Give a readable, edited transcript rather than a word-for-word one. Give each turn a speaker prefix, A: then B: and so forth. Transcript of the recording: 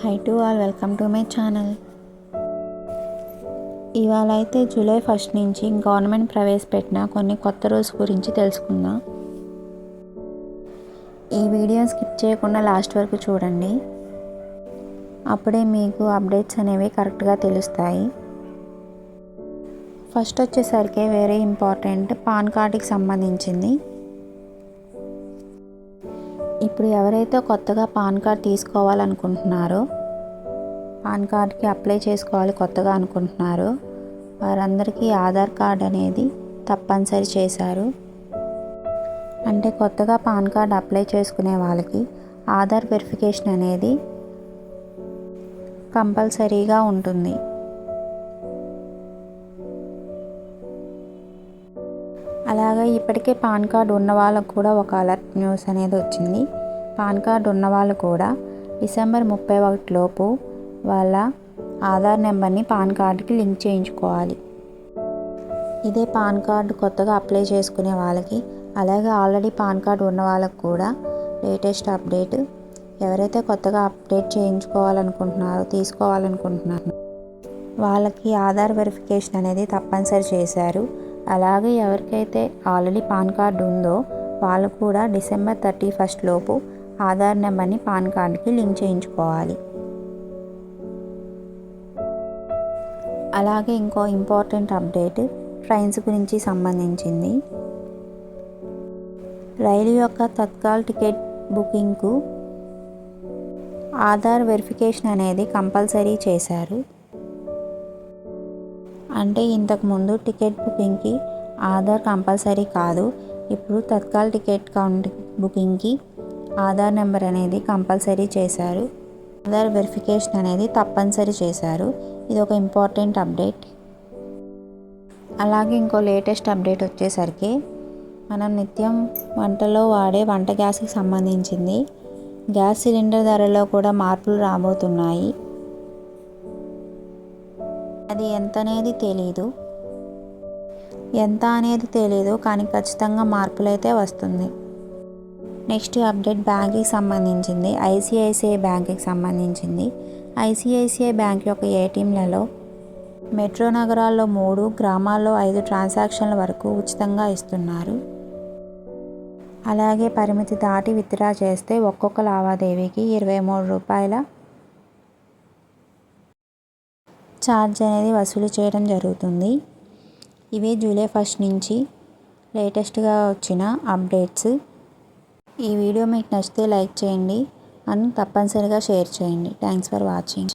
A: High to all, welcome to my channel. ఇవాళ అయితే July 1 నుంచి గవర్నమెంట్ ప్రవేశపెట్టిన కొన్ని కొత్త రూల్స్ గురించి తెలుసుకుందాం. ఈ వీడియో స్కిప్ చేయకుండా లాస్ట్ వరకు చూడండి. అప్పుడే మీకు అప్డేట్స్ అనేవి కరెక్ట్గా తెలుస్తాయి. ఫస్ట్ వచ్చేసరికి వెరీ ఇంపార్టెంట్ పాన్ కార్డుకి సంబంధించింది. ఇప్పుడు ఎవరైతే కొత్తగా పాన్ కార్డ్ తీసుకోవాలనుకుంటున్నారో, పాన్ కార్డ్కి అప్లై చేసుకోవాలి కొత్తగా అనుకుంటున్నారో వారందరికీ ఆధార్ కార్డ్ అనేది తప్పనిసరి చేశారు. అంటే కొత్తగా పాన్ కార్డ్ అప్లై చేసుకునే వాళ్ళకి ఆధార్ వెరిఫికేషన్ అనేది కంపల్సరీగా ఉంటుంది. అలాగే ఇప్పటికే పాన్ కార్డు ఉన్న వాళ్ళకు కూడా ఒక అలర్ట్ న్యూస్ అనేది వచ్చింది. పాన్ కార్డు ఉన్న వాళ్ళు కూడా డిసెంబర్ 31 లోపు వాళ్ళ ఆధార్ నెంబర్ని పాన్ కార్డుకి లింక్ చేయించుకోవాలి. ఇదే పాన్ కార్డు కొత్తగా అప్లై చేసుకునే వాళ్ళకి, అలాగే ఆల్రెడీ పాన్ కార్డు ఉన్న వాళ్ళకు కూడా లేటెస్ట్ అప్డేట్. ఎవరైతే కొత్తగా అప్డేట్ చేయించుకోవాలనుకుంటున్నారో, తీసుకోవాలనుకుంటున్నారో వాళ్ళకి ఆధార్ వెరిఫికేషన్ అనేది తప్పనిసరి చేశారు. అలాగే ఎవరికైతే ఆల్రెడీ పాన్ కార్డు ఉందో వాళ్ళు కూడా డిసెంబర్ 31 లోపు ఆధార్ నెంబర్ని పాన్ కార్డుకి లింక్ చేయించుకోవాలి. అలాగే ఇంకో ఇంపార్టెంట్ అప్డేట్ ట్రైన్స్ గురించి సంబంధించింది. రైలు యొక్క తత్కాల్ టికెట్ బుకింగ్కు ఆధార్ వెరిఫికేషన్ అనేది కంపల్సరీ చేశారు. అంటే ఇంతకుముందు టికెట్ బుకింగ్కి ఆధార్ కంపల్సరీ కాదు, ఇప్పుడు తత్కాల్ టికెట్ బుకింగ్కి ఆధార్ నెంబర్ అనేది కంపల్సరీ చేశారు. ఆధార్ వెరిఫికేషన్ అనేది తప్పనిసరి చేశారు. ఇది ఒక ఇంపార్టెంట్ అప్డేట్. అలాగే ఇంకో లేటెస్ట్ అప్డేట్ వచ్చేసరికి మనం నిత్యం వంటలో వాడే వంట గ్యాస్కి సంబంధించింది. గ్యాస్ సిలిండర్ ధరలో కూడా మార్పులు రాబోతున్నాయి. అది ఎంత అనేది తెలీదు, కానీ ఖచ్చితంగా మార్పులు అయితే వస్తుంది. నెక్స్ట్ అప్డేట్ బ్యాంక్కి సంబంధించింది. ఐసిఐసిఐ బ్యాంక్కి సంబంధించింది. ఐసిఐసిఐ బ్యాంక్ యొక్క ఏటీఎంలలో మెట్రో నగరాల్లో 3, గ్రామాల్లో 5 ట్రాన్సాక్షన్ల వరకు ఉచితంగా ఇస్తున్నారు. అలాగే పరిమితి దాటి విత్డ్రా చేస్తే ఒక్కొక్క లావాదేవీకి 23 రూపాయల ఛార్జ్ అనేది వసూలు చేయడం జరుగుతుంది. ఇవే జూలై 1 నుంచి లేటెస్ట్గా వచ్చిన అప్డేట్స్. ఈ వీడియో మీకు నచ్చితే లైక్ చేయండి అండ్ తప్పనిసరిగా షేర్ చేయండి. Thanks for watching.